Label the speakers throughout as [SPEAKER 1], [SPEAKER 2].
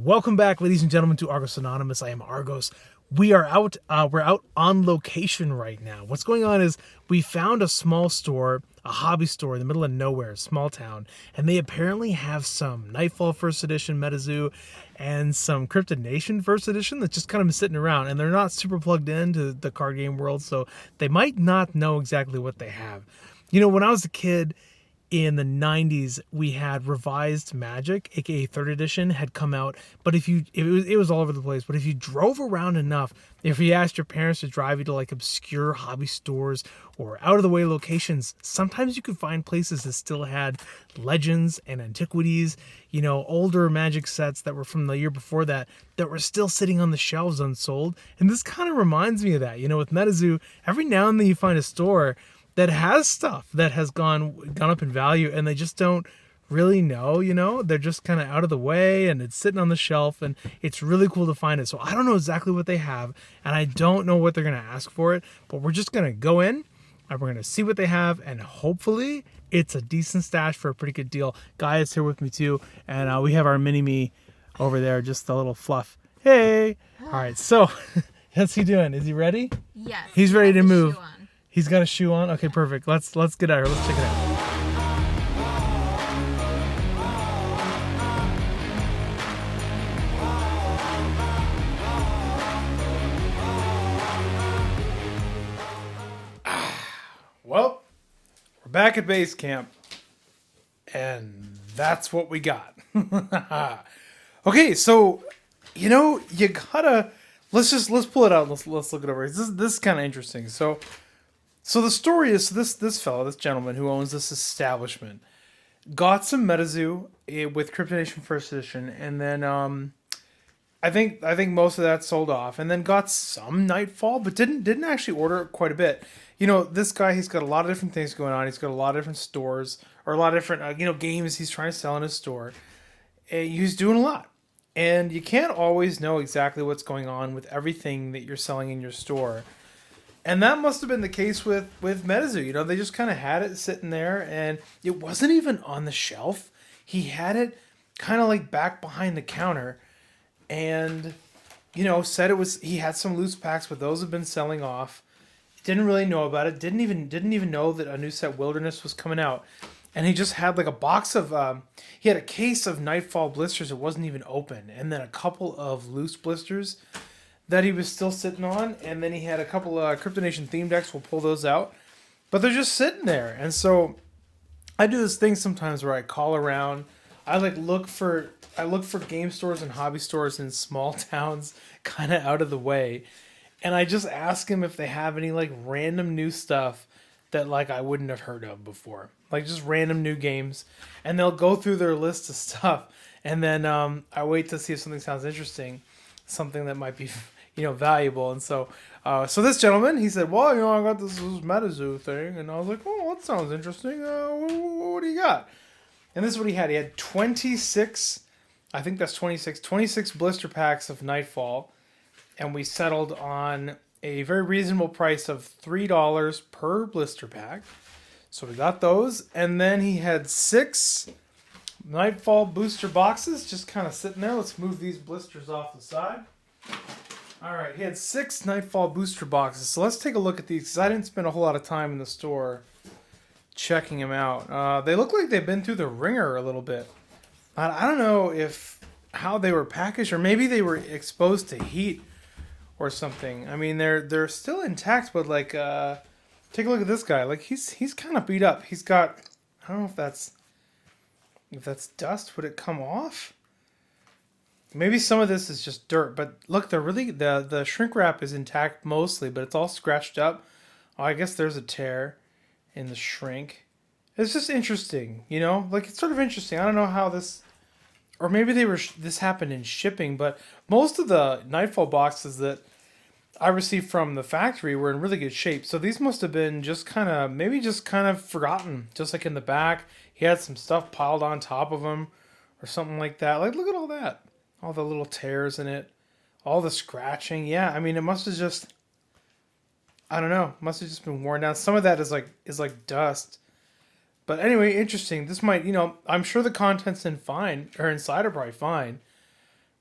[SPEAKER 1] Welcome back, ladies and gentlemen, to Argos Anonymous. I am Argos. We are out. We're out on location right now. What's going on is we found a small store, a hobby store in the middle of nowhere, small town, and they apparently have some Nightfall First Edition Metazoo and some Cryptid Nation First Edition that's just kind of been sitting around, and they're not super plugged into the card game world, so they might not know exactly what they have. You know, when I was a kid, in the 90s, we had Revised Magic, aka third edition, had come out. But it was all over the place. But if you drove around enough, if you asked your parents to drive you to like obscure hobby stores or out of the way locations, sometimes you could find places that still had legends and antiquities, you know, older Magic sets that were from the year before that were still sitting on the shelves unsold. And this kind of reminds me of that. You know, with Metazoo, every now and then you find a store that has stuff that has gone up in value, and they just don't really know, you know, they're just kind of out of the way and it's sitting on the shelf, and it's really cool to find it. So I don't know exactly what they have, and I don't know what they're going to ask for it, but we're just going to go in and we're going to see what they have, and hopefully it's a decent stash for a pretty good deal. Guy is here with me too, and we have our mini-me over there, just a little fluff. Hey! All right, so how's he doing? Is he ready?
[SPEAKER 2] Yes.
[SPEAKER 1] He's ready to move. He's got a shoe on? Okay, perfect. Let's get out here. Let's check it out. Well, we're back at base camp, and that's what we got. Okay, so you know you gotta let's pull it out. Let's look it over. This is kind of interesting. So the story is this fellow, this gentleman who owns this establishment, got some Metazoo with Cryptid Nation First Edition, and then I think most of that sold off, and then got some Nightfall, but didn't actually order quite a bit. You know, this guy, he's got a lot of different things going on. He's got a lot of different stores, or a lot of different games he's trying to sell in his store. He's doing a lot, and you can't always know exactly what's going on with everything that you're selling in your store. And that must have been the case with Metazoo. You know, they just kind of had it sitting there, and it wasn't even on the shelf. He had it kind of like back behind the counter, and you know, said he had some loose packs, but those have been selling off. Didn't really know about it. Didn't even know that a new set, Wilderness, was coming out. And he just had like a box of he had a case of Nightfall blisters that wasn't even open, and then a couple of loose blisters that he was still sitting on, and then he had a couple of Cryptid Nation theme decks. We'll pull those out, but they're just sitting there. And so I do this thing sometimes where I call around. I look for game stores and hobby stores in small towns, kind of out of the way, and I just ask them if they have any like random new stuff that like I wouldn't have heard of before, like just random new games, and they'll go through their list of stuff, and then I wait to see if something sounds interesting, something that might be valuable. And so this gentleman, he said, well, I got this Metazoo thing, and I was like, oh, that sounds interesting. What do you got? And this is what he had. He had 26, I think that's 26 blister packs of Nightfall, and we settled on a very reasonable price of $3 per blister pack. So we got those, and then he had 6 Nightfall booster boxes just kind of sitting there. Let's move these blisters off the side. All right, he had 6 Nightfall booster boxes. So let's take a look at these, because I didn't spend a whole lot of time in the store checking them out. They look like they've been through the ringer a little bit. I don't know how they were packaged, or maybe they were exposed to heat or something. I mean, they're still intact, but like, take a look at this guy. Like he's kind of beat up. He's got, I don't know if that's dust. Would it come off? Maybe some of this is just dirt, but look, the shrink wrap is intact mostly, but it's all scratched up. Oh, I guess there's a tear in the shrink. It's just interesting, like it's sort of interesting. I don't know how this, or maybe this happened in shipping, but most of the Nightfall boxes that I received from the factory were in really good shape. So these must have been just kind of forgotten, just like in the back. He had some stuff piled on top of him or something like that. Like, look at all that. All the little tears in it, all the scratching. Yeah, I mean, it must have just, I don't know, must have just been worn down. Some of that is like dust. But anyway, interesting. This might, I'm sure the contents inside are probably fine.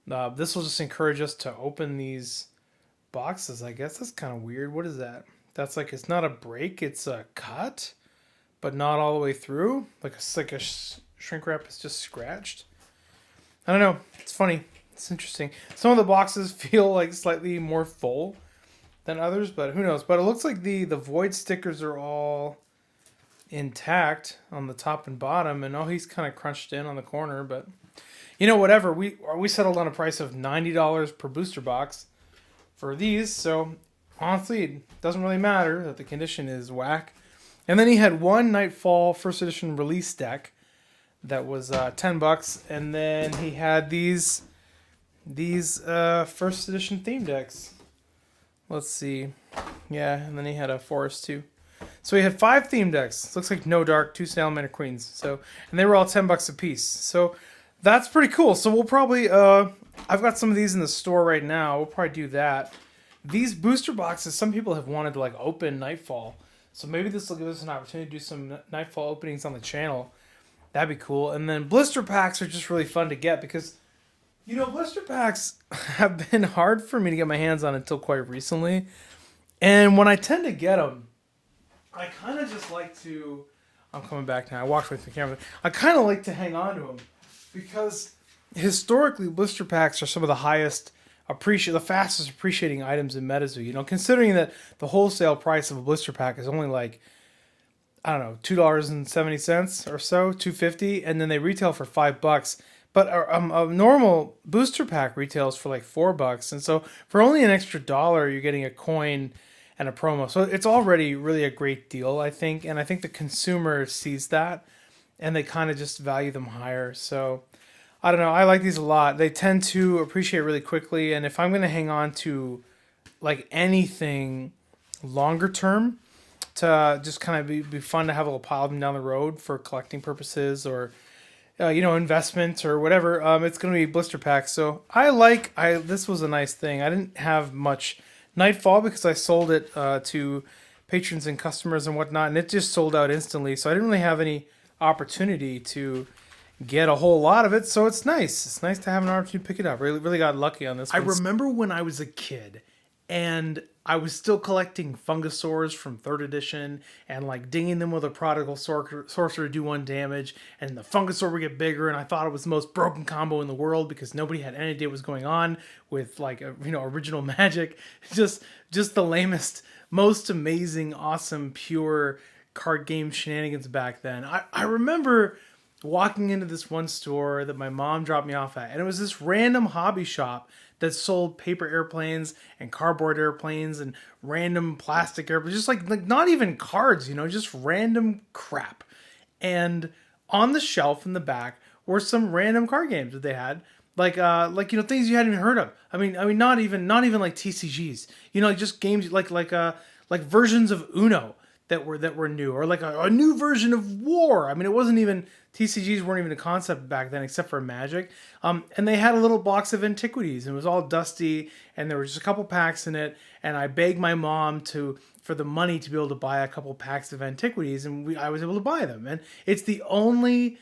[SPEAKER 1] This will just encourage us to open these boxes. I guess that's kind of weird. What is that? That's like, it's not a break, it's a cut, but not all the way through. Shrink wrap is just scratched. I don't know. It's funny. It's interesting. Some of the boxes feel like slightly more full than others, but who knows? But it looks like the void stickers are all intact on the top and bottom, and he's kind of crunched in on the corner. But whatever. We settled on a price of $90 per booster box for these, so honestly, it doesn't really matter that the condition is whack. And then he had one Nightfall first edition release deck that was $10, and then he had these first edition theme decks. Let's see, yeah, and then he had a forest too. So he had 5 theme decks. Looks like No Dark, 2 Salamandra Queens. So, and they were all $10 a piece. So that's pretty cool. So we'll probably I've got some of these in the store right now. We'll probably do that. These booster boxes, some people have wanted to like open Nightfall. So maybe this will give us an opportunity to do some Nightfall openings on the channel. That'd be cool. And then blister packs are just really fun to get because, blister packs have been hard for me to get my hands on until quite recently. And when I tend to get them, I kind of just like to... I'm coming back now. I walked away from the camera. I kind of like to hang on to them because historically, blister packs are some of the the fastest appreciating items in Metazoo. Considering that the wholesale price of a blister pack is only like, I don't know, $2.70 or so, $2.50, and then they retail for $5. But a normal booster pack retails for like $4, and so for only an extra $1, you're getting a coin and a promo. So it's already really a great deal, I think, and I think the consumer sees that, and they kind of just value them higher. So I don't know. I like these a lot. They tend to appreciate really quickly, and if I'm going to hang on to like anything longer term, to just kind of be fun to have a little pile of them down the road for collecting purposes or investment or whatever, it's going to be blister packs. So this was a nice thing. I didn't have much Nightfall because I sold it to patrons and customers and whatnot, and it just sold out instantly. So I didn't really have any opportunity to get a whole lot of it. So it's nice. It's nice to have an opportunity to pick it up. Really, really got lucky on this one. I remember when I was a kid and I was still collecting Fungosaurs from 3rd edition and like dinging them with a Prodigal Sorcerer to do 1 damage, and the Fungosaur would get bigger, and I thought it was the most broken combo in the world because nobody had any idea what was going on with like original Magic. Just the lamest, most amazing, awesome, pure card game shenanigans back then. I remember walking into this one store that my mom dropped me off at, and it was this random hobby shop that sold paper airplanes and cardboard airplanes and random plastic airplanes, just like not even cards, just random crap. And on the shelf in the back were some random card games that they had, things you hadn't even heard of. I mean, not even like TCGs, just games like versions of Uno that were new, or like a new version of War. I mean, it wasn't even, TCGs weren't even a concept back then except for Magic. And they had a little box of antiquities, and it was all dusty, and there were just a couple packs in it, and I begged my mom for the money to be able to buy a couple packs of antiquities, and I was able to buy them. And it's the only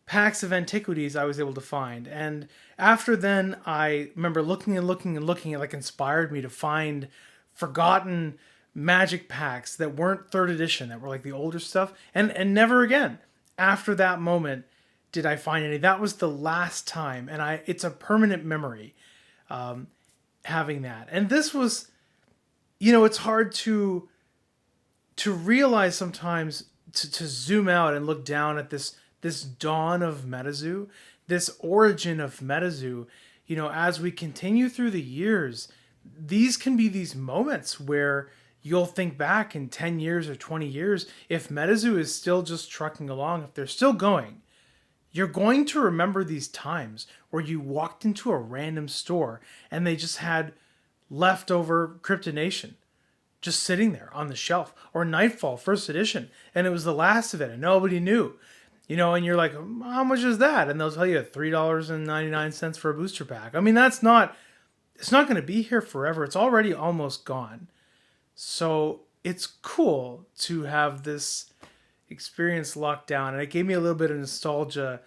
[SPEAKER 1] packs of antiquities I was able to find. And after then, I remember looking and looking and looking, it like inspired me to find forgotten Magic packs that weren't 3rd edition, that were like the older stuff, and never again after that moment did I find any. That was the last time, and it's a permanent memory, having that. And this was, it's hard to realize sometimes, to zoom out and look down at this dawn of Metazoo, this origin of Metazoo. As we continue through the years, these can be these moments where you'll think back in 10 years or 20 years, if Metazoo is still just trucking along, if they're still going, you're going to remember these times where you walked into a random store and they just had leftover Cryptonation just sitting there on the shelf, or Nightfall 1st edition, and it was the last of it and nobody knew. And you're like, how much is that? And they'll tell you $3.99 for a booster pack. I mean, it's not going to be here forever. It's already almost gone. So it's cool to have this experience locked down. And it gave me a little bit of nostalgia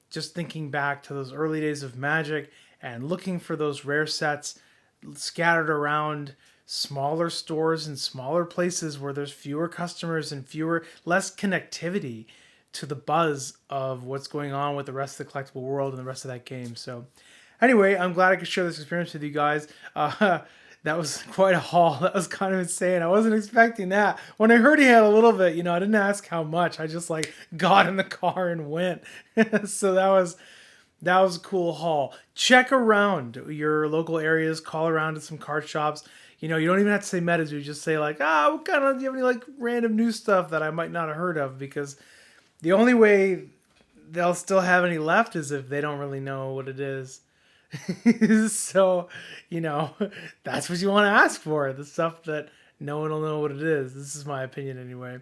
[SPEAKER 1] just thinking back to those early days of Magic and looking for those rare sets scattered around smaller stores and smaller places where there's fewer customers and less connectivity to the buzz of what's going on with the rest of the collectible world and the rest of that game. So anyway, I'm glad I could share this experience with you guys. That was quite a haul. That was kind of insane. I wasn't expecting that. When I heard he had a little bit, I didn't ask how much. I just got in the car and went. So that was a cool haul. Check around your local areas. Call around to some card shops. You don't even have to say Metazoo. Just say what kind of, do you have any random new stuff that I might not have heard of? Because the only way they'll still have any left is if they don't really know what it is. So, that's what you want to ask for. The stuff that no one will know what it is. This is my opinion anyway.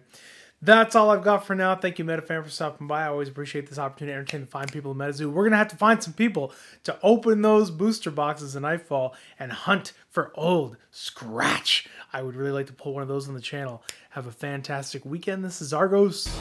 [SPEAKER 1] That's all I've got for now. Thank you, MetaFan, for stopping by. I always appreciate this opportunity to entertain and find people in Metazoo. We're going to have to find some people to open those booster boxes in Nightfall and hunt for old Scratch. I would really like to pull one of those on the channel. Have a fantastic weekend. This is Argos.